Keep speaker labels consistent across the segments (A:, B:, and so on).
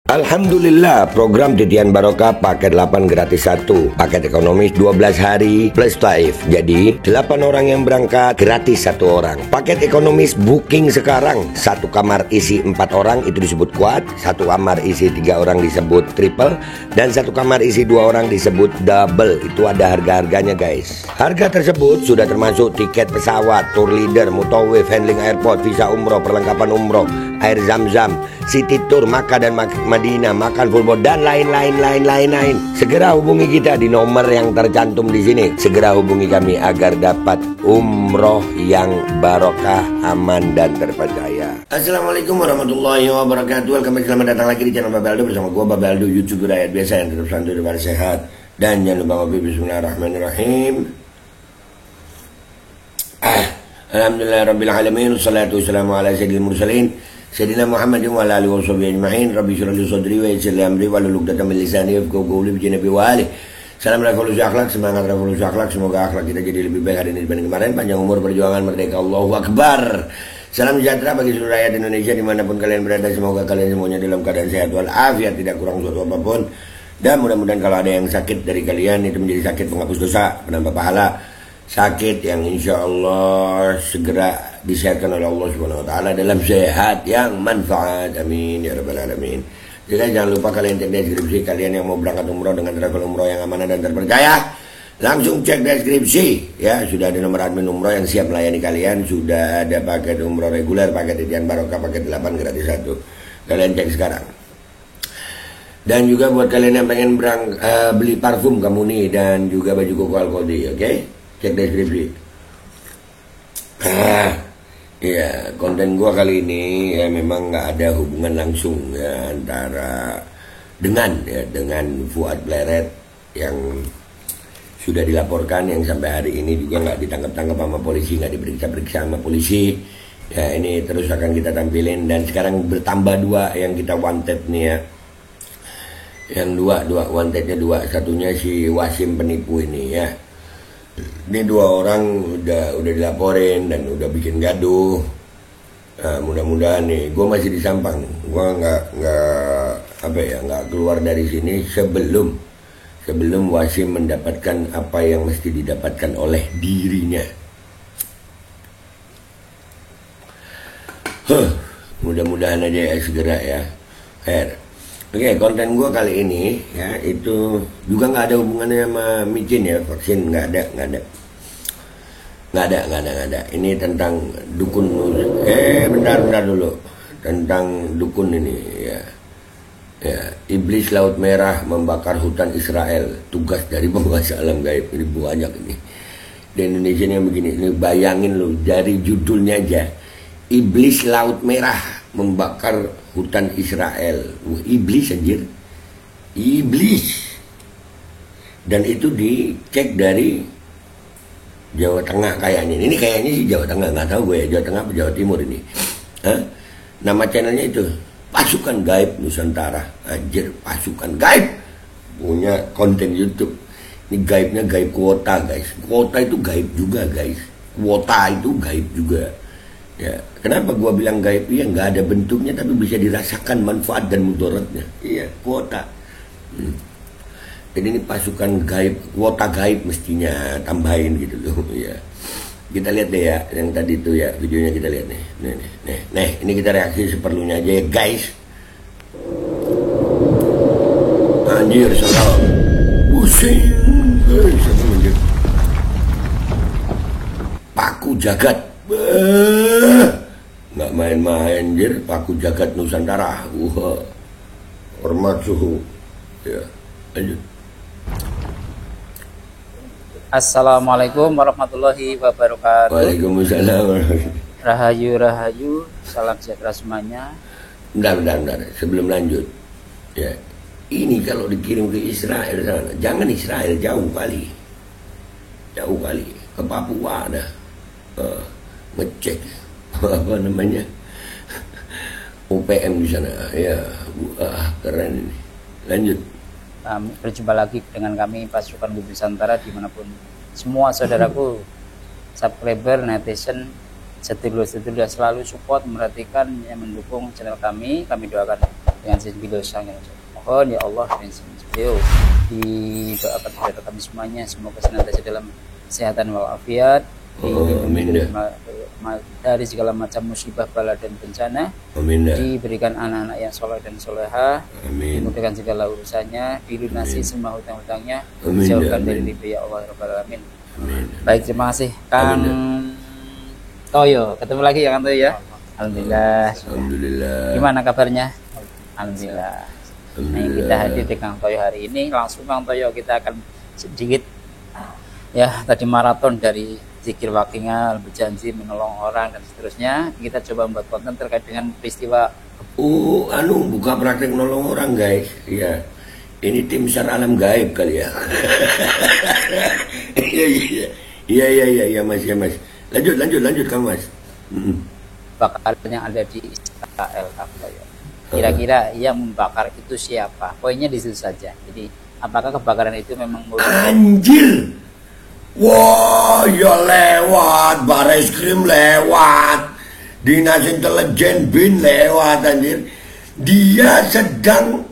A: Alhamdulillah, program Titian Barokah paket 8 gratis 1, paket ekonomis 12 hari plus taif. Jadi 8 orang yang berangkat gratis 1 orang. Paket ekonomis booking sekarang, 1 kamar isi 4 orang itu disebut quad, 1 kamar isi 3 orang disebut triple, dan 1 kamar isi 2 orang disebut double. Itu ada harga-harganya guys. Harga tersebut sudah termasuk tiket pesawat, tour leader, mutawif, handling airport, visa umroh, perlengkapan umroh, air zam-zam, city tour, Makkah dan Madinah, makan full board, dan lain-lain. Segera hubungi kita di nomor yang tercantum di sini. Segera hubungi kami agar dapat umroh yang barokah, aman dan terpercaya. Assalamualaikum warahmatullahi wabarakatuh. Welcome, selamat datang lagi di channel Babeldo bersama gua Babeldo, YouTuber rakyat biasa yang tetap santuy dan sehat. Dan jangan lupa ngopi. Bismillahirrahmanirrahim. Alhamdulillahirabbil alamin, wassalatu wassalamu ala sayyidil mursalin Sayyidina Muhammadin wa ala alihi wa sahbihi ajma'in. Rabbi shrah li sadri wa yassir li amri wahlul 'uqdatam min lisani yafqahu qawli bi janabi wa ali. Salam revolusi akhlak, semangat revolusi akhlak. Semoga akhlak kita jadi lebih baik hari ini dibanding kemarin. Panjang umur, perjuangan, merdeka, Allahu Akbar. Salam sejahtera bagi seluruh rakyat Indonesia dimanapun kalian berada. Semoga kalian semuanya dalam keadaan sehat walafiat, tidak kurang suatu apapun. Dan mudah-mudahan kalau ada yang sakit dari kalian itu menjadi sakit penghapus dosa, penambah pahala, sakit yang insya Allah segera disehatkan oleh Allah Subhanahu Wa Taala dalam sehat yang manfaat, amin ya rabbal alamin. Jadi jangan lupa kalian cek deskripsi. Kalian yang mau berangkat umroh dengan travel umroh yang amanah dan terpercaya, langsung cek deskripsi ya. Sudah ada nomor admin umroh yang siap melayani kalian. Sudah ada paket umroh reguler, paket Titian Barokah, paket 8 gratis 1. Kalian cek sekarang. Dan juga buat kalian yang pengen beli parfum Kamuni dan juga baju koko Al-Qodi, oke? Cek deskripsi. Ya, konten gua kali ini ya memang nggak ada hubungan langsung ya antara dengan Fuad Pleret yang sudah dilaporkan, yang sampai hari ini juga nggak ditangkap sama polisi, nggak diperiksa sama polisi. Ya, ini terus akan kita tampilin, dan sekarang bertambah 2 yang kita wanted nih ya. Yang dua wantednya 2, satunya si Wasim penipu ini ya. Ini 2 orang udah dilaporin dan udah bikin gaduh. Nah, mudah-mudahan nih, gue masih di Sampang, gue nggak keluar dari sini sebelum Wasim mendapatkan apa yang mesti didapatkan oleh dirinya. Mudah-mudahan aja ya segera ya. Oke, konten gue kali ini ya itu juga nggak ada hubungannya sama micin ya, vaksin nggak ada. Ini tentang dukun. Bentar dulu, tentang dukun ini ya. Iblis Laut Merah membakar hutan Israel, tugas dari penguasa alam gaib. Ini banyak ini di Indonesia yang begini. Ini bayangin lo, dari judulnya aja, Iblis Laut Merah membakar hutan Israel. Iblis anjir, iblis. Dan itu dicek dari Jawa Tengah kayaknya. Ini kayaknya sih Jawa Tengah, nggak tahu gue ya, Jawa Tengah atau Jawa Timur ini. Nama channelnya itu Pasukan Gaib Nusantara. Anjir, Pasukan Gaib punya konten YouTube. Ini gaibnya gaib kuota guys. Kuota itu gaib juga guys. Kuota itu gaib juga. Ya, kenapa gua bilang gaib? Iya, nggak ada bentuknya tapi bisa dirasakan manfaat dan mudaratnya. Iya, kuota. Jadi ini pasukan gaib, kuota gaib mestinya tambahin gitu loh. Ya, kita lihat deh ya, yang tadi itu ya videonya kita lihat nih. Nih, ini kita reaksi seperlunya aja ya guys. Anjir, salah. Pusing. Paku jagat. Nggak main-main jir, paku jagat Nusantara. Hormat suhu ya, lanjut.
B: Assalamualaikum warahmatullahi wabarakatuh.
A: Waalaikumsalam.
B: Rahayu, salam sejahtera semuanya.
A: Bentar, sebelum lanjut ya, ini kalau dikirim ke Israel sana, jangan Israel, jauh kali ke Papua dah. Ngecek apa namanya UPM di sana ya. Keren ini. Lanjut.
B: Berjumpa lagi dengan kami Pasukan Gaib Nusantara dimanapun semua saudaraku, subscriber, netizen, sedulur-sedulur yang selalu support, memperhatikan, yang mendukung channel kami doakan dengan sisi dosanya. Mohon ya Allah dengan sisi beliau didoakan kepada kami semuanya, semoga senantiasa dalam kesehatan walafiat, dari segala macam musibah, bala dan bencana.
A: Amin.
B: Diberikan anak-anak yang soleh dan soleha, dimudahkan segala urusannya, dilunasi semua hutang-hutangnya, dijauhkan dari riba ya Allah Rabbal Alamin. Baik, terima kasih Kang Toyo. Ketemu lagi ya Kang Toyo ya. Alhamdulillah. Gimana kabarnya? Alhamdulillah. Nah, kita hadir di Kang Toyo hari ini. Langsung Kang Toyo kita akan sedikit ya, tadi maraton dari zikir wakingal, berjanji menolong orang dan seterusnya. Kita coba membuat konten terkait dengan peristiwa
A: buka praktek nolong orang guys. Ya, ini tim SAR alam gaib kali ya. Iya mas, ya mas. Lanjut Kang Mas.
B: Kebakaran yang ada di Israel, ya. Kira-kira yang membakar itu siapa? Poinnya di situ saja. Jadi apakah kebakaran itu memang
A: anjir? Wah, ya lewat, Bareskrim lewat, Dinas Intelijen BIN lewat, anjir. Dia sedang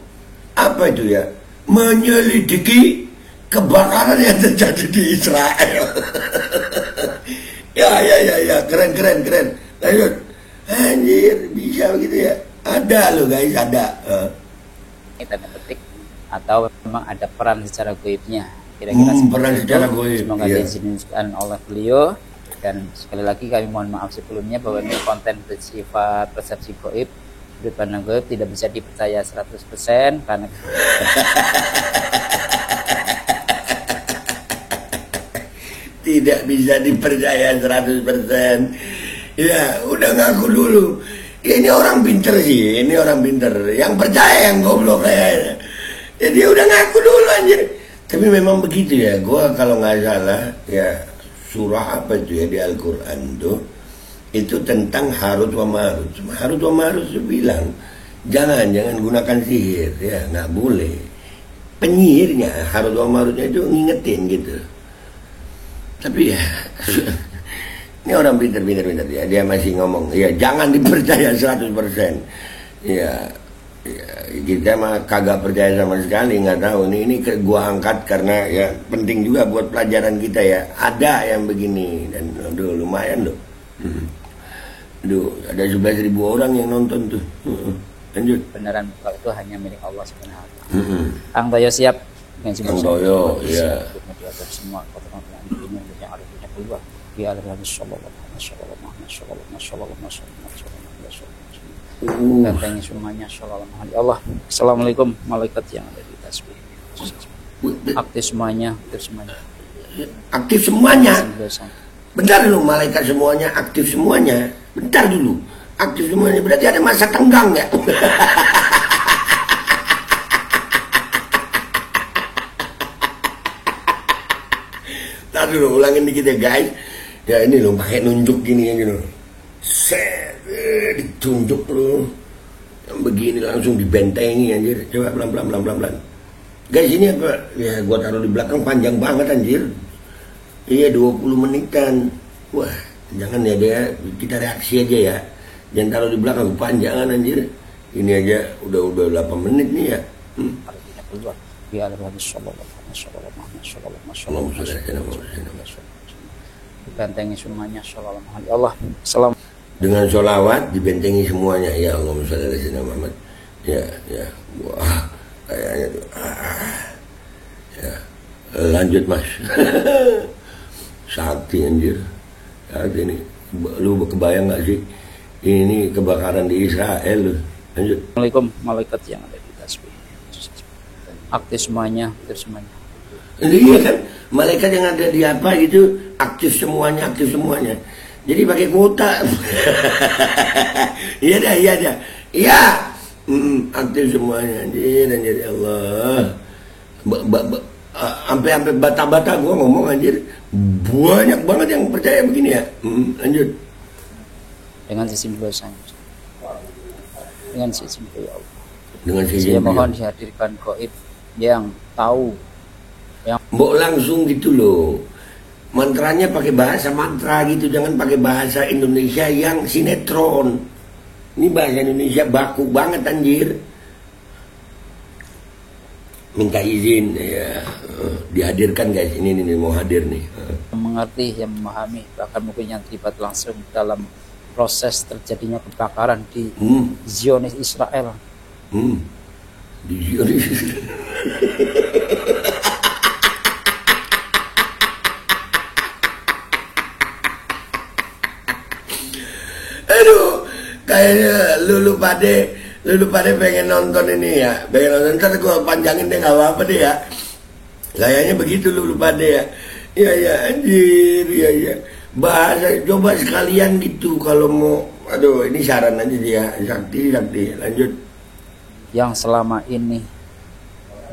A: apa itu ya? Menyelidiki kebakaran yang terjadi di Israel. ya, keren. Lanjut. Anjir, bisa begitu ya? Ada loh guys, ada.
B: Tanda petik atau memang ada peran secara goibnya. Kira-kira
A: peran secara goib.
B: Semoga diizinkan oleh beliau. Dan sekali lagi kami mohon maaf sebelumnya bahwa ini konten bersifat persepsi goib, sudut pandang goib, tidak bisa dipercaya 100% karena
A: tidak bisa dipercaya 100%. Ya, udah ngaku dulu. Ini orang pinter sih, ini orang pinter. Yang percaya yang goblok kayaknya. Jadi udah ngaku dulu anjir. Tapi memang begitu ya, gua kalau nggak salah ya, surah apa itu ya di Al-Quran tuh, itu tentang Harut wa Marut. Harut wa Marut itu bilang jangan gunakan sihir ya, nggak boleh. Penyihirnya Harut wa Marutnya itu ngingetin gitu. Tapi ya ini orang pinter ya, dia masih ngomong ya jangan dipercaya 100%. Ya, kita mah kagak percaya sama sekali, nggak tahu. Ini gua angkat karena ya penting juga buat pelajaran kita ya. Ada yang begini dan aduh lumayan loh. Aduh, ada 11.000 orang yang nonton tuh. Lanjut.
B: Beneran itu hanya milik Allah Subhanahu wa taala. Kang Toyo siap?
A: Kang Toyo, ya.
B: Semua potongan ini yang ada di keluar. Ya Allah sallallahu Katanya semuanya sallallahu alaihi Allah. Assalamualaikum malaikat yang ada di tasbih. Aktif semuanya.
A: Aktif semuanya. Bentar dulu, malaikat semuanya aktif semuanya. Bentar dulu. Aktif semuanya berarti ada masa tenggang ya. Bentar dulu, ulangin dikit ya guys. Ya ini loh, pakai nunjuk gini ya gitu. Set, ditunjuk loh. Yang begini langsung dibentengi anjir. Coba pelan-pelan. Guys, ini apa? Ya gua taruh di belakang panjang banget anjir. Iya 20 menitan. Wah, jangan ya dia, kita reaksi aja ya. Jangan taruh di belakang panjangan anjir. Ini aja udah 8 menit nih ya.
B: Ya Allah dibentengi semuanya sallallahu alaihi Allah. Salam.
A: Dengan sholawat dibentengi semuanya ya Allahumma sholli ala sayyidina Muhammad. Ya. Wah, kayaknya tuh. Ya. Lanjut Mas. Sakti anjir. Sakti ini. Lu kebayang gak sih? Ini kebakaran di Israel loh. Lanjut.
B: Assalamualaikum malaikat yang ada di tasbih. Aktif semuanya.
A: Iya kan, malaikat yang ada di apa itu aktif semuanya. Jadi pakai kuota. Iya dah. Iya. Aktif semuanya. Anjir Allah. Sampai bata-bata gua ngomong anjir. Banyak banget yang percaya begini ya. Lanjut.
B: Dengan sistem dosanya. Dengan sistem ya Allah.
A: Dengan sistem.
B: Saya mohon dihadirkan gaib yang tahu.
A: Mbok langsung gitu loh. Mantranya pakai bahasa mantra gitu, jangan pakai bahasa Indonesia yang sinetron. Ini bahasa Indonesia baku banget anjir. minta izin ya, dihadirkan guys, ini mau hadir nih.
B: Mengerti, yang memahami, bahkan mungkin yang terlibat langsung dalam proses terjadinya kebakaran di Zionis Israel.
A: Di Zionis. Aduh, kayaknya lulu pada pengen nonton ini ya, pengen nonton. Ntar gue panjangin deh, nggak apa-apa deh ya. Kayaknya begitu lulu pada ya. Ya anjir, ya. Bahasa coba sekalian gitu kalau mau. Aduh, ini saran aja dia, sakti lanjut.
B: Yang selama ini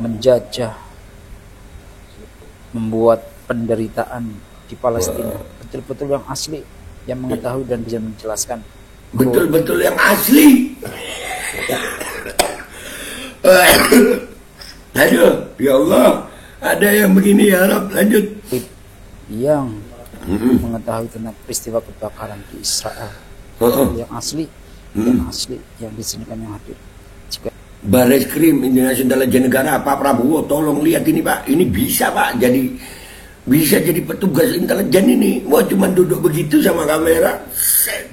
B: menjajah, membuat penderitaan di Palestina, betul-betul yang asli, yang mengetahui dan bisa menjelaskan.
A: Betul-betul yang asli. Aduh, ya Allah, ada yang begini ya Rab, lanjut.
B: Yang mengetahui tentang peristiwa kebakaran di Israel, yang asli, yang disinikan yang hadir.
A: Bareskrim Internasional Negara Pak Prabowo, tolong lihat ini Pak, ini bisa Pak, bisa jadi petugas intelijen ini. Wah, cuma duduk begitu sama kamera, set.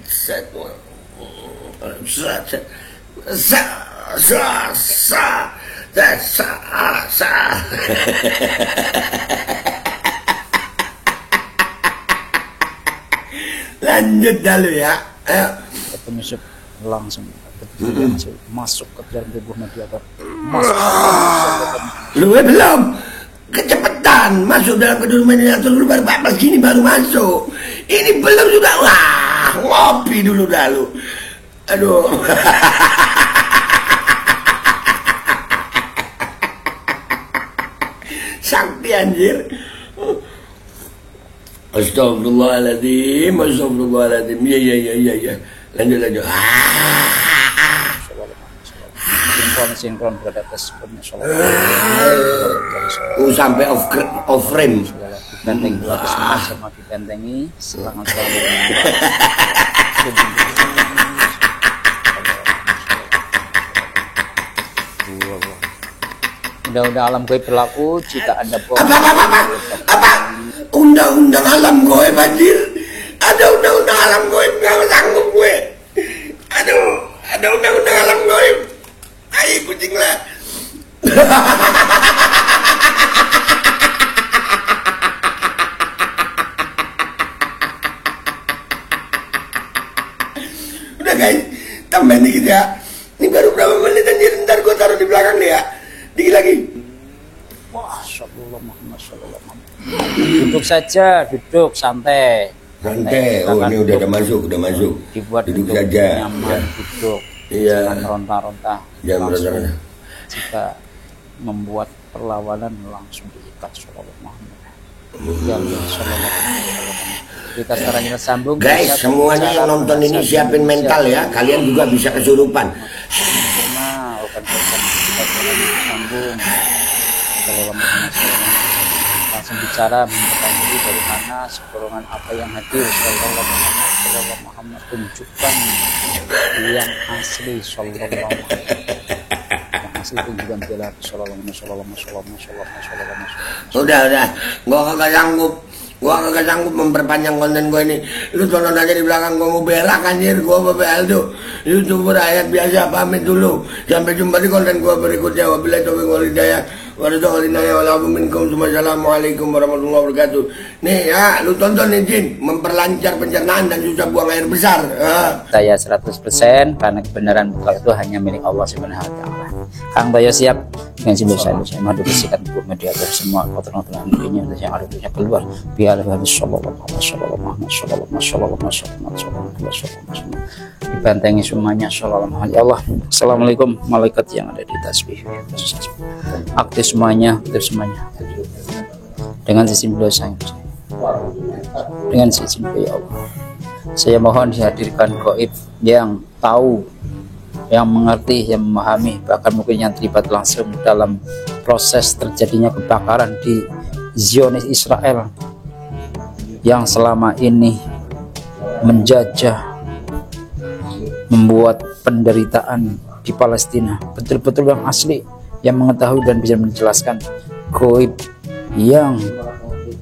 A: Lanjut dulu ya. Ayo.
B: Penyusup langsung masuk ke dalam tubuh media.
A: Lu belum kecepatan masuk dalam tubuh media, lu baru bablas gini baru masuk. Ini belum sudah, wah, ngopi dulu. Aduh. Sakti anjir. Astagfirullahaladzim. Iya. Lanjut.
B: Sinkron berada
A: sampai off frame.
B: Benteng sama dibentengi serangan. Undang-undang alam gaib berlaku jika Anda
A: apa? Undang-undang alam gaib anjir. Ada undang-undang alam gaib, nggak sanggup gue. Aduh, ada undang-undang alam gaib. Ayo kucing lah. Udah guys, tambahin dikit ya. Ini baru berapa menit anjir, ntar gue taruh di belakang deh ya. Dikit lagi.
B: Duduk saja, duduk santai.
A: Santai. Oh, ini udah masuk.
B: Dibuat
A: duduk saja.
B: Nyaman, duduk.
A: Iya.
B: Jangan ronta-ronta.
A: Jangan ronta-ronta.
B: Jika membuat perlawanan langsung diikat Sallallahu Muhammad. Kita sekarang kita sambung.
A: Guys, semuanya yang nonton ini siapin mental ya. Kalian juga bisa kesurupan.
B: Kita sambung. Sallallahu Muhammad. Langsung bicara menentukan diri dari mana golongan apa yang hadir. Sallallahu Muhammad, tunjukkan yang asli Sallallahu Muhammad, yang asli tunjukkan jelas Sallallahu Muhammad.
A: Udah gua kagak sanggup memperpanjang konten gua ini. Lu tonton aja di belakang, gua mau berak anjir. Gua BBL tuh YouTuber rakyat biasa. Pamit dulu, sampai jumpa di konten gua berikutnya. Wabillahi taufiq wal hidayah. Wassalamualaikum warahmatullahi wabarakatuh. Nih ya, lu tonton nih Jin, memperlancar pencernaan dan susah buang air besar.
B: Saya 100% karena kebenaran itu hanya milik Allah Subhanahu wa taala. Kang Toyo siap dengan simbol saya madu bersihkan tubuh mediator semua kotoran-kotoran ini yang ada di keluar. Biar dibantengi semuanya sallallahu alaihi Allah. Assalamualaikum malaikat yang ada di tasbih. Aktif semuanya, dengan sistem dosa dengan sistem ya Allah. Saya mohon dihadirkan gaib yang tahu, yang mengerti, yang memahami, bahkan mungkin yang terlibat langsung dalam proses terjadinya kebakaran di Zionis Israel, yang selama ini menjajah, membuat penderitaan di Palestina, betul-betul yang asli, yang mengetahui dan bisa menjelaskan gaib, yang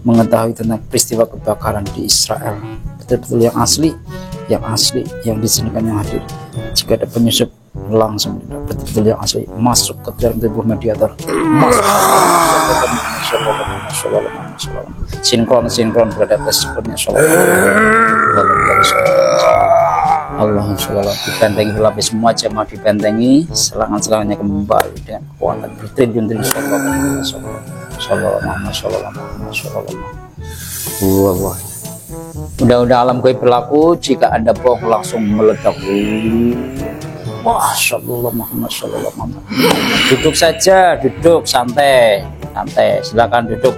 B: mengetahui tentang peristiwa kebakaran di Israel, betul-betul yang asli, yang disinikan yang hadir. Jika ada penyusup, langsung betul-betul yang asli masuk ke dalam tubuh mediator, sinkron berada tersebutnya. Allahumma sholli dibentengi berlapis, semua jamaah dibentengi, serangan-serangannya kembali dengan kekuatan bertriliun-triliun. Udah alam gaib berlaku, jika Anda bohong langsung meledak. Masya Allah, Muhammad Sallallahu Alaihi Wasallam. Duduk saja, duduk santai, silakan duduk.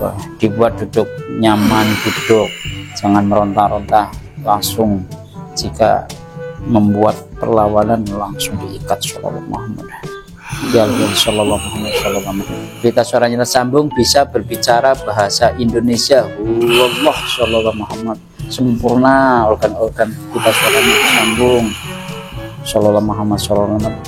B: Wah, dibuat duduk nyaman, duduk, jangan meronta-ronta, langsung. Jika membuat perlawanan langsung diikat. Sallallahu Muhammad. Ya Sallallahu Muhammad. Kita suaranya tersambung, bisa berbicara bahasa Indonesia. Allah Sallallahu Muhammad. Sempurna organ-organ kita suaranya tersambung. Sallallahu Muhammad Sallallahu Muhammad.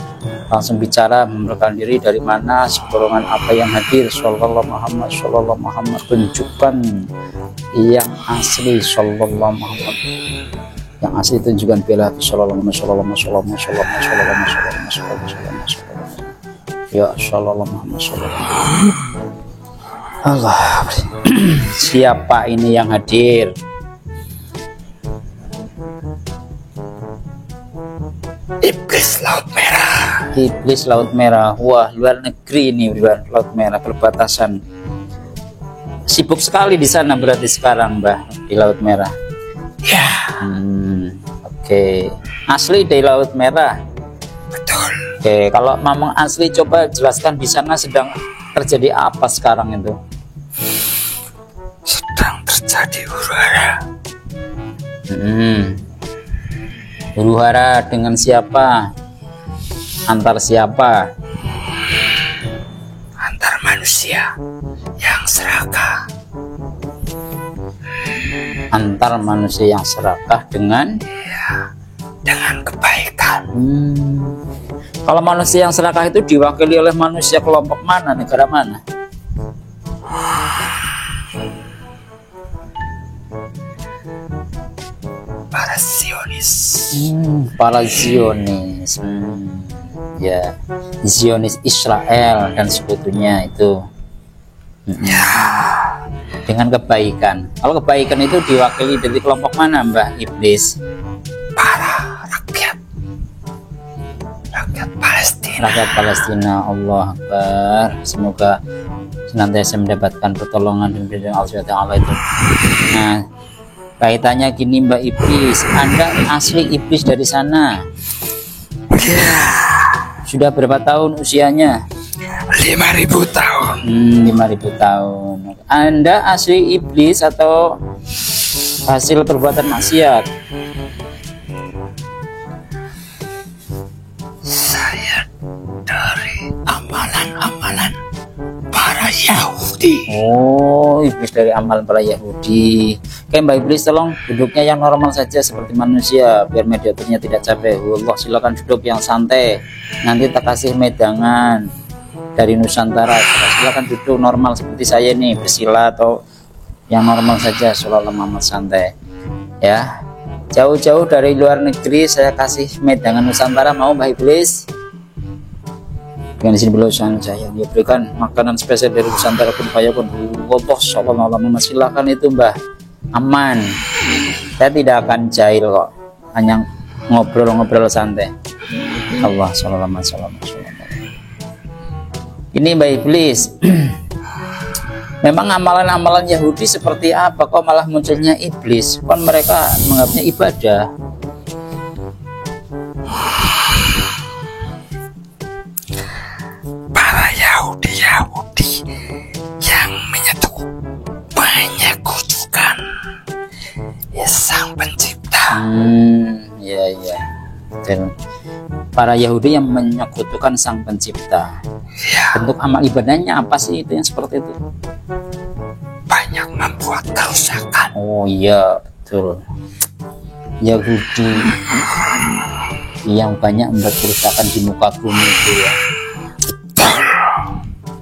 B: Langsung bicara, memperkenalkan diri, dari mana, golongan apa yang hadir. Sallallahu Muhammad Sallallahu Muhammad. Tunjukkan yang asli. Sallallahu Muhammad. Yang asli tunjukkan bela. Sallallahu Muhammad. Ya Sallallahu Muhammad Sallallahu Allah. Siapa ini yang hadir?
A: Iblis Laut Merah.
B: Iblis Laut Merah. Wah, luar negeri ini, luar Laut Merah, perbatasan. Sibuk sekali di sana berarti sekarang, Mbah, di Laut Merah.
A: Ya.
B: Oke. Asli dari Laut Merah.
A: Betul.
B: Oke, kalau memang asli, coba jelaskan di sana sedang terjadi apa sekarang itu?
A: Sedang terjadi huru-hara.
B: Huru-hara dengan siapa? Antar siapa?
A: Antar manusia yang serakah.
B: Antar manusia yang serakah dengan?
A: Ya, dengan kebaikan.
B: Kalau manusia yang serakah itu diwakili oleh manusia kelompok mana, negara mana?
A: Para Zionis.
B: Para Zionis. Ya, Zionis Israel dan sebetulnya itu.
A: Ya.
B: Dengan kebaikan. Kalau kebaikan itu diwakili dari kelompok mana, Mbah Iblis?
A: Para rakyat Palestina.
B: Rakyat Palestina. Allah Akbar. Semoga senantiasa mendapatkan pertolongan dan perlindungan Allah Taala itu. Nah, kaitannya gini, Mbak Iblis, Anda asli iblis dari sana.
A: Ya.
B: Sudah berapa tahun usianya?
A: 5.000 tahun.
B: 5.000 tahun. Anda asli iblis atau hasil perbuatan maksiat?
A: Saya dari amalan-amalan para Yahudi.
B: Oh, iblis dari amalan para Yahudi. Oke, Mbak Iblis, tolong duduknya yang normal saja seperti manusia biar mediatornya tidak capek. Allah, silakan duduk yang santai. Nanti tak kasih medangan dari Nusantara. Silakan duduk normal seperti saya nih, bersila atau yang normal saja. Sallallahu Muhammad, santai. Ya. Jauh-jauh dari luar negeri saya kasih medangan Nusantara, mau Mbak Iblis? Dengan di sini beliau saya diberikan makanan spesial dari Nusantara pun payapun. Allah Sallallahu Alaihi Wasallam, silakan itu, Mbah. Aman. Saya tidak akan jahil kok. Hanya ngobrol-ngobrol santai. Allah Sallallahu Alaihi Wasallam. Ini Mbak Iblis. Memang amalan-amalan Yahudi seperti apa kok malah munculnya iblis? Kan mereka menganggapnya ibadah.
A: Para Yahudi yang menyetuh banyak kutukan Sang Pencipta.
B: Ya. Dan para Yahudi yang menyekutukan Sang Pencipta.
A: Ya.
B: Bentuk amal ibadahnya apa sih itu yang seperti itu?
A: Banyak membuat kerusakan.
B: Oh iya, betul. Yahudi yang banyak membuat kerusakan di muka bumi itu ya.
A: Betul.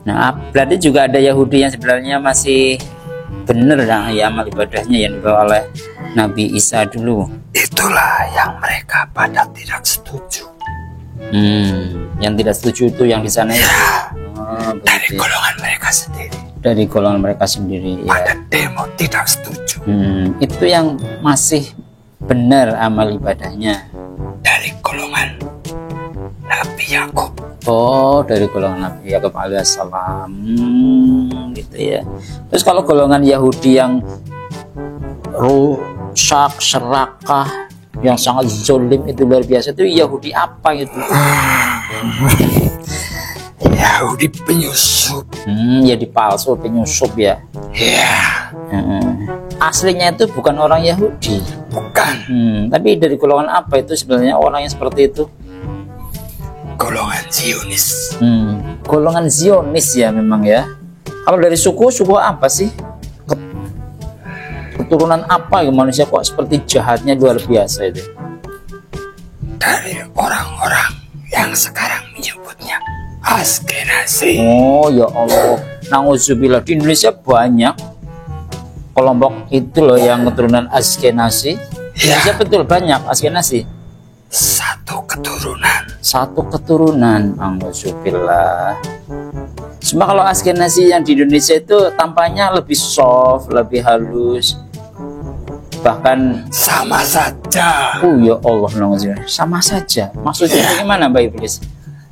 B: Nah, berarti juga ada Yahudi yang sebenarnya masih benar ya amal ibadahnya yang dibawa oleh Nabi Isa dulu.
A: Itulah yang mereka pada tidak setuju.
B: Yang tidak setuju itu yang di sana ya.
A: Dari golongan mereka sendiri.
B: Dari golongan mereka sendiri.
A: Pada
B: Ya.
A: demo tidak setuju.
B: Itu yang masih benar amal ibadahnya.
A: Dari golongan Nabi Yakub.
B: Oh, dari golongan Nabi Yakub alaihissalam, gitu ya. Terus kalau golongan Yahudi yang rusak, serakah, yang sangat zolim itu luar biasa, itu Yahudi apa itu?
A: Yahudi penyusup.
B: Jadi palsu, penyusup ya.
A: Ya.
B: Aslinya itu bukan orang Yahudi.
A: Bukan.
B: Tapi dari golongan apa itu sebenarnya orang yang seperti itu?
A: Golongan Zionis.
B: Golongan Zionis ya memang ya. Kalau dari suku apa sih? Keturunan apa ya manusia kok seperti jahatnya luar biasa itu?
A: Dari orang-orang yang sekarang menyebutnya Askenazi.
B: Oh ya Allah, na'udzubillah, di Indonesia banyak kelompok itu loh yang keturunan Askenazi.
A: Ya.
B: Indonesia betul banyak Askenazi. Satu keturunan, na'udzubillah. Cuma kalau Askenazi yang di Indonesia itu tampaknya lebih soft, lebih halus, bahkan
A: sama saja.
B: Oh ya Allah, na'udzubillah, sama saja. Maksudnya bagaimana Mbak Iblis?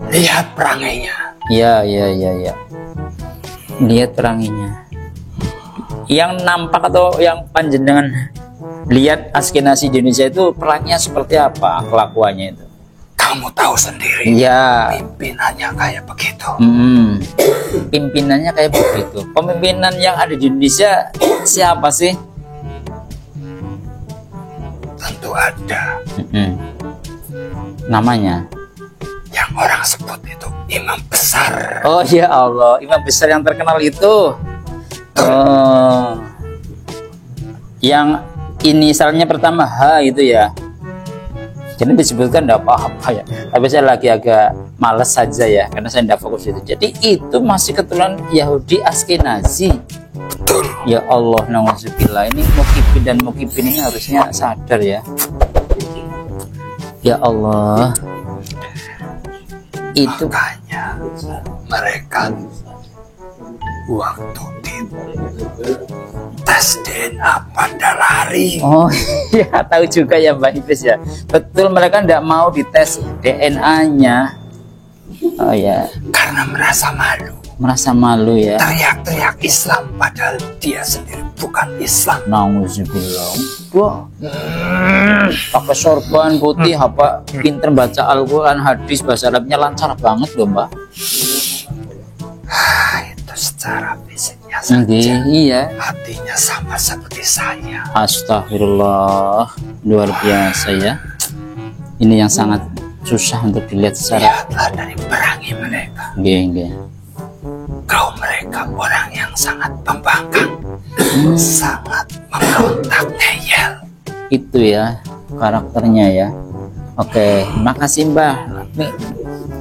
A: Lihat perangainya.
B: Ya. Lihat peranginya. Yang nampak atau yang panjenengan lihat Askenazi di Indonesia itu perangnya seperti apa kelakuannya itu?
A: Kamu tahu sendiri.
B: Ya.
A: Pimpinannya kayak begitu.
B: Pimpinannya kayak begitu. Pemimpinan yang ada di Indonesia siapa sih?
A: Tentu ada.
B: Namanya?
A: Yang orang sebut itu imam besar.
B: Oh ya Allah, imam besar yang terkenal itu. Oh, yang inisialnya pertama H itu ya. Jadi disebutkan tidak apa-apa ya. Tapi saya lagi agak males saja ya, karena saya tidak fokus itu. Jadi itu masih keturunan Yahudi Askenazi.
A: Betul.
B: Ya Allah, na'udzubillah. Ini mukibin dan mukibin ini harusnya sadar ya. Ya Allah. Itu
A: makanya mereka waktu di tes DNA pada lari.
B: Oh iya, tahu juga ya Mbak Iblis ya. Betul, mereka tidak mau dites DNA-nya. Oh ya.
A: Karena merasa malu.
B: Merasa malu ya.
A: Teriak-teriak Islam padahal dia sendiri bukan Islam.
B: Na'udzubillah. Wah. Pakai sorban putih, apa pinter baca Al-Quran, hadis, bahasa Arabnya lancar banget loh Mbak.
A: Itu secara fisiknya saja.
B: Iya.
A: Hatinya sama seperti saya.
B: Astagfirullah, luar biasa ya. Ini yang sangat susah untuk dilihat secara.
A: Lihatlah dari perangi mereka.
B: Geng.
A: Kaum mereka orang yang sangat pembangkang, sangat memberontak, ngeyel.
B: Itu ya karakternya ya. Oke, makasih Mbak.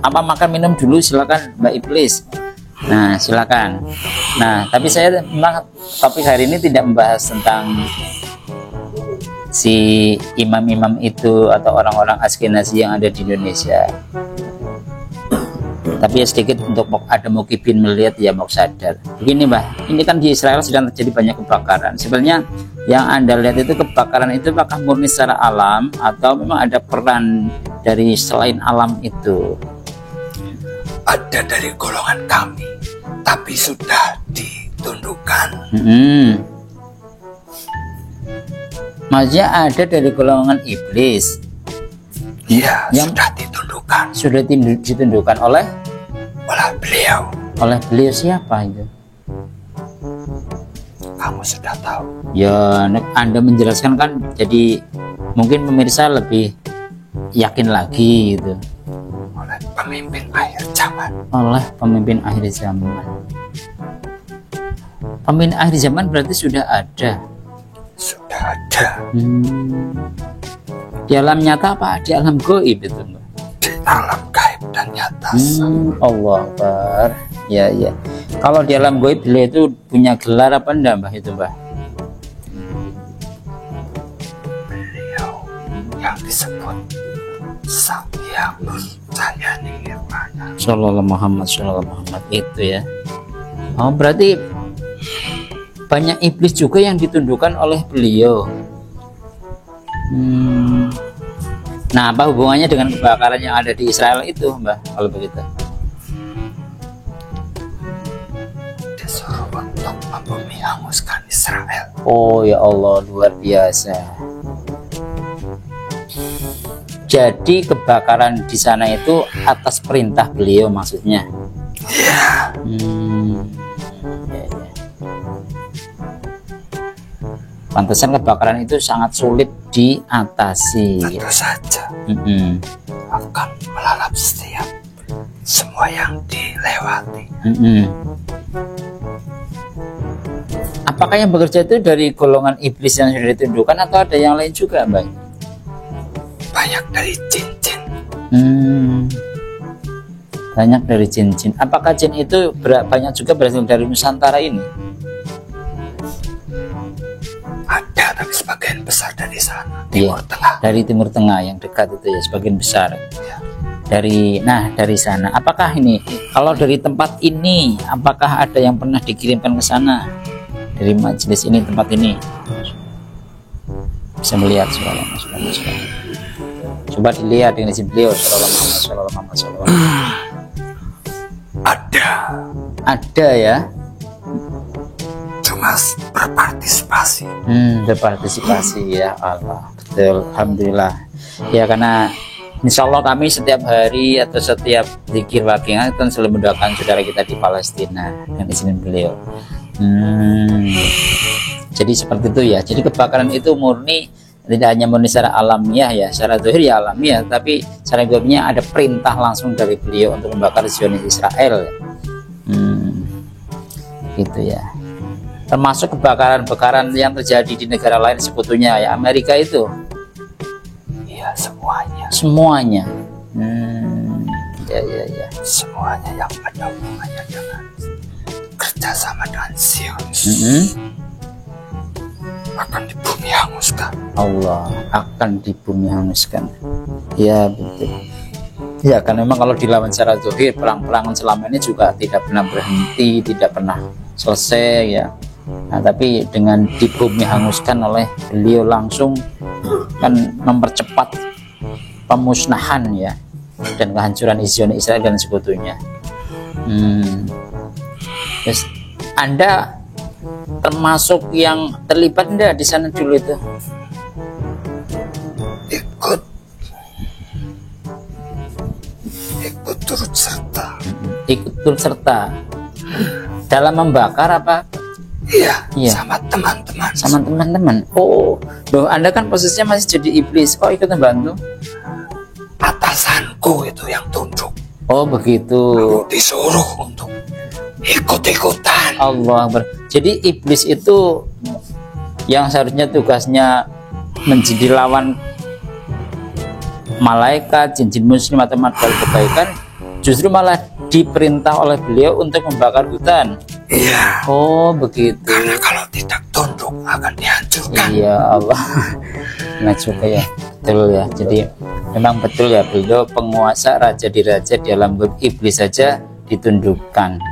B: Apa makan minum dulu silakan Mbak Iblis. Nah silakan. Nah tapi saya memang topik hari ini tidak membahas tentang si imam-imam itu atau orang-orang Askenazi yang ada di Indonesia. Tapi ya sedikit untuk ada mukibin melihat ya mau sadar. Begini Mbak, ini kan di Israel sedang terjadi banyak kebakaran. Sebenarnya yang Anda lihat itu kebakaran itu apakah murni secara alam atau memang ada peran dari selain alam itu?
A: Ada dari golongan kami, tapi sudah ditundukkan.
B: Maksudnya ada dari golongan iblis.
A: Iya,
B: yang
A: sudah ditundukkan.
B: Sudah ditundukkan oleh
A: beliau.
B: Oleh beliau siapa itu?
A: Kamu sudah tahu.
B: Ya, Anda menjelaskan kan, jadi mungkin pemirsa lebih yakin lagi gitu.
A: Oleh pemimpin akhir zaman.
B: Oleh pemimpin akhir zaman. Pemimpin akhir zaman berarti sudah ada.
A: Sudah ada.
B: Di alam nyata apa di alam gaib itu Mbak?
A: Di alam gaib dan nyata.
B: Allah Akbar. Ya. Kalau di alam gaib beliau itu punya gelar apa enggak Mbah itu Mbah?
C: Beliau yang disebut Sang Hyang Nurjayani Nirwana.
B: Sallallahu Muhammad itu ya. Oh berarti banyak iblis juga yang ditundukkan oleh beliau. Nah apa hubungannya dengan kebakaran yang ada di Israel itu Mbah kalau begitu?
C: Disuruh untuk membumi hanguskan Israel.
B: Oh ya Allah luar biasa. Jadi kebakaran di sana itu atas perintah beliau maksudnya.
C: Iya.
B: Ya. Pantesan kebakaran itu sangat sulit diatasi.
C: Tentu saja akan melalap setiap semua yang dilewati.
B: Apakah yang bekerja itu dari golongan iblis yang sudah ditundukkan atau ada yang lain juga Mbak?
C: Banyak dari jin-jin.
B: Banyak dari jin-jin. Apakah jin itu banyak juga berasal dari Nusantara ini?
C: Ada, tapi sebagian besar dari sana, Timur Tengah.
B: Dari Timur Tengah yang dekat itu ya, sebagian besar.
C: Ya.
B: Dari sana. Apakah ini kalau dari tempat ini, apakah ada yang pernah dikirimkan ke sana dari majelis ini, tempat ini? Bisa melihat suara. Coba dilihat dengan izin beliau. Ada ya.
C: Cuma berpartisipasi.
B: Berpartisipasi ya Allah. Betul, alhamdulillah. Ya karena insya Allah kami setiap hari atau setiap zikir waqiah kan selalu mendoakan saudara kita di Palestina dengan izin beliau. Jadi seperti itu ya. Jadi kebakaran itu murni tidak hanya murni secara alamiah ya, secara zahir ya alamiah, tapi secara gaibnya ada perintah langsung dari beliau untuk membakar Zionis Israel. Gitu ya. Termasuk kebakaran-bakaran yang terjadi di negara lain sekutunya ya, Amerika itu.
C: Iya, semuanya.
B: Semuanya. Ya.
C: Semuanya yang ada hubungannya dengan kerjasama dengan Zionis akan dibumi hanguskan.
B: Allah akan dibumi hanguskan. Ya betul. Ya kan memang kalau dilawan secara zahir, perang-perangan selama ini juga tidak pernah berhenti, tidak pernah selesai ya. Nah, tapi dengan dibumi hanguskan oleh beliau langsung kan mempercepat pemusnahan ya dan kehancuran Zionis Israel dan sekutunya. Terus Anda termasuk yang terlibat enggak di sana dulu itu?
C: Ikut turut serta.
B: Ikut turut serta dalam membakar apa?
C: Iya.
B: Sama
C: teman-teman.
B: Sama teman-teman. Oh, loh, Anda kan posisinya masih jadi iblis. Oh, ikut membantu?
C: Atasanku itu yang tunduk.
B: Oh, begitu.
C: Aku disuruh untuk ikut-ikutan.
B: Allah Akbar. Jadi iblis itu yang seharusnya tugasnya menjadi lawan malaikat, jin-jin muslim atau makhluk kebaikan, justru malah diperintah oleh beliau untuk membakar hutan.
C: Iya.
B: Oh begitu.
C: Karena kalau tidak tunduk akan dihancurkan.
B: Iya Allah. Nah juga ya, betul ya. Jadi memang betul ya, beliau penguasa raja di alam gaib, iblis saja ditundukkan,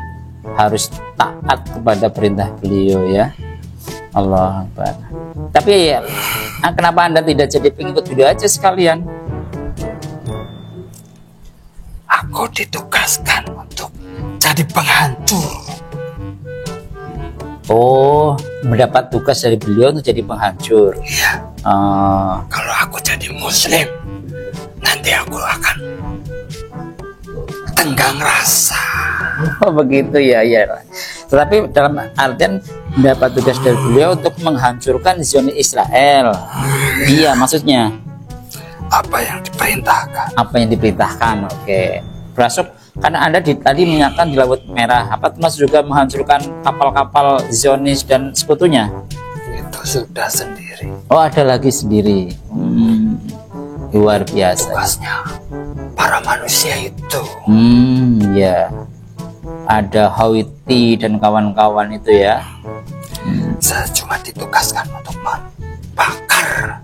B: harus taat kepada perintah beliau ya. Allah Akbar. Tapi ya, kenapa Anda tidak jadi pengikut beliau aja sekalian?
C: Aku ditugaskan untuk jadi penghancur.
B: Oh, mendapat tugas dari beliau untuk jadi penghancur.
C: Iya. Kalau aku jadi muslim, nanti aku akan tenggang rasa.
B: Oh begitu ya, ya. Tetapi dalam artian mendapat tugas dari beliau untuk menghancurkan Zionis Israel. Iya, maksudnya
C: apa yang diperintahkan.
B: Apa yang diperintahkan, oke. Berasuk karena Anda tadi menyatakan di Laut Merah, apa termasuk juga menghancurkan kapal-kapal Zionis dan sekutunya?
C: Itu sudah sendiri.
B: Oh, ada lagi sendiri. Luar biasa.
C: Tugasnya para manusia itu.
B: Ya. ada Houthi dan kawan-kawan itu ya.
C: Saya cuma ditugaskan untuk membakar.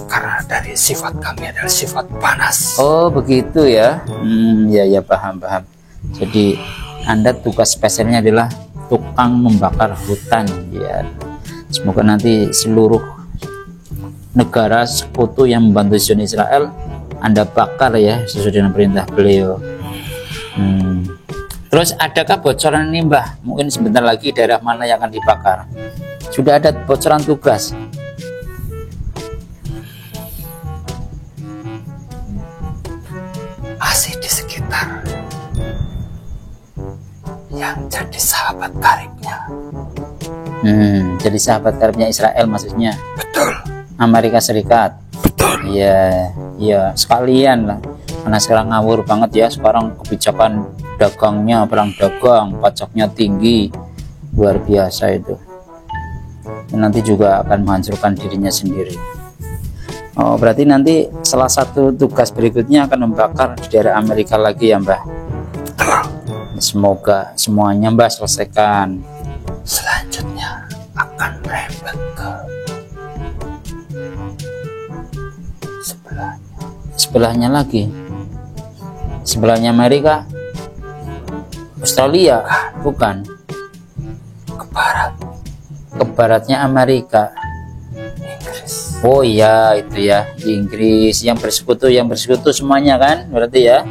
C: Karena dari sifat kami adalah sifat panas.
B: Oh begitu ya. Ya paham. Jadi Anda tugas spesialnya adalah tukang membakar hutan ya. Semoga nanti seluruh negara sekutu yang membantu Zionis Israel Anda bakar ya sesuai dengan perintah beliau. Terus adakah bocoran ini Mbah? Mungkin sebentar lagi daerah mana yang akan dibakar? Sudah ada bocoran tugas?
C: Masih di sekitar yang jadi sahabat karibnya.
B: Jadi sahabat karibnya Israel maksudnya?
C: Betul.
B: Amerika Serikat.
C: Betul.
B: Iya sekalian lah. Karena sekarang ngawur banget ya, sekarang kebijakan dagangnya, perang dagang, pajaknya tinggi, luar biasa itu. Dan nanti juga akan menghancurkan dirinya sendiri. Oh berarti nanti salah satu tugas berikutnya akan membakar di daerah Amerika lagi ya Mbah. Semoga semuanya Mbah selesaikan.
C: Selanjutnya akan merembet ke
B: sebelahnya lagi. Sebelahnya Amerika, Australia, bukan.
C: Ke barat.
B: Ke baratnya Amerika.
C: Inggris.
B: Oh iya itu ya, Inggris yang bersekutu semuanya kan, berarti ya.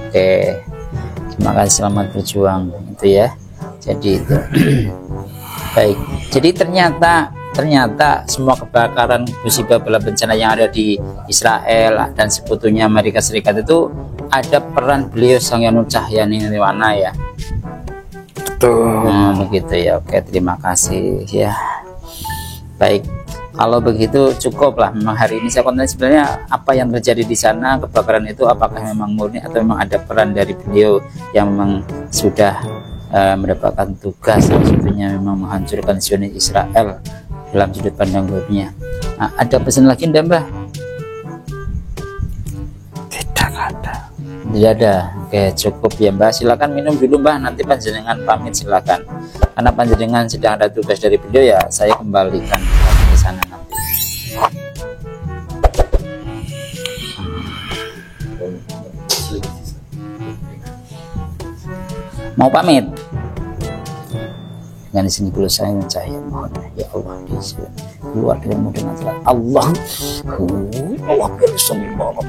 B: Oke. Terima kasih, selamat berjuang itu ya. Jadi itu. Baik. Jadi ternyata semua kebakaran, musibah, bala bencana yang ada di Israel dan sekutunya Amerika Serikat itu ada peran beliau Sang Yanu Cahyani Nirwana ya.
C: Betul.
B: Begitu ya. Oke, terima kasih ya. Baik, kalau begitu cukuplah. Memang hari ini saya konten sebenarnya apa yang terjadi di sana, kebakaran itu apakah memang murni atau memang ada peran dari beliau yang memang sudah mendapatkan tugas sebetulnya memang menghancurkan Zionis Israel dalam sudut pandang webnya. Nah, ada pesan lagi enggak Mbah?
C: Tidak ada.
B: Tidak ada. Oke, cukup ya Mbah. Silakan minum dulu Mbah, nanti panjenengan pamit silakan. Karena panjenengan sedang ada tugas dari beliau ya, saya kembalikan ke sana nanti. Mau pamit? Dengan sini dulu saya mencahaya mohon ya Allah di sini keluar dari mudah antara Allah Sallallahu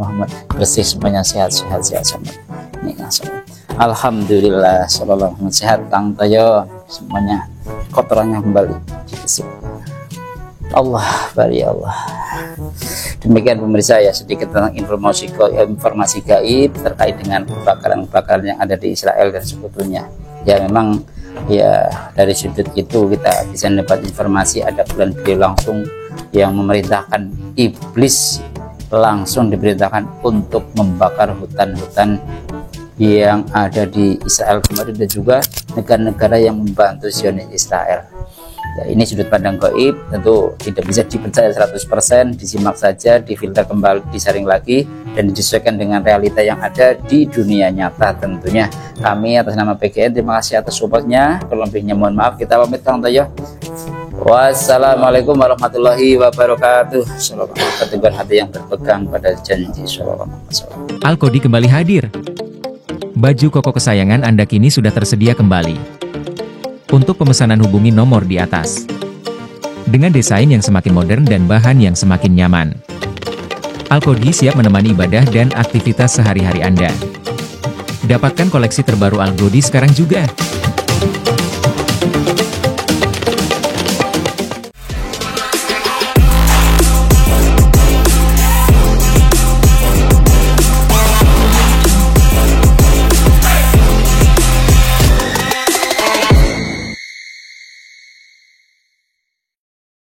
B: Muhammad bersih semuanya sehat sama ini langsung Alhamdulillah Sallallahu Muhammad sehat Kang Tayo semuanya kotorannya kembali Allah bari Allah. Demikian pemirsa ya, sedikit tentang informasi gaib terkait dengan kebakaran-kebakaran yang ada di Israel dan sekutunya. Ya memang ya dari sudut itu kita bisa dapat informasi ada bulan beliau langsung yang memerintahkan iblis langsung diperintahkan untuk membakar hutan-hutan yang ada di Israel kemarin dan juga negara-negara yang membantu Zionis Israel. Ya, ini sudut pandang gaib tentu tidak bisa dipercaya 100%, disimak saja, difilter kembali, disaring lagi dan disesuaikan dengan realita yang ada di dunia nyata tentunya. Kami atas nama PGN terima kasih atas supportnya, kalau lebihnya mohon maaf. Kita pamit Kang Tayo. Wassalamualaikum warahmatullahi wabarakatuh. Selamat keteguhan hati yang berpegang pada janji.
D: Al-Kodi kembali hadir. Baju koko kesayangan Anda kini sudah tersedia kembali. Untuk pemesanan hubungi nomor di atas. Dengan desain yang semakin modern dan bahan yang semakin nyaman. Al-Kodi siap menemani ibadah dan aktivitas sehari-hari Anda. Dapatkan koleksi terbaru Al-Kodi sekarang juga.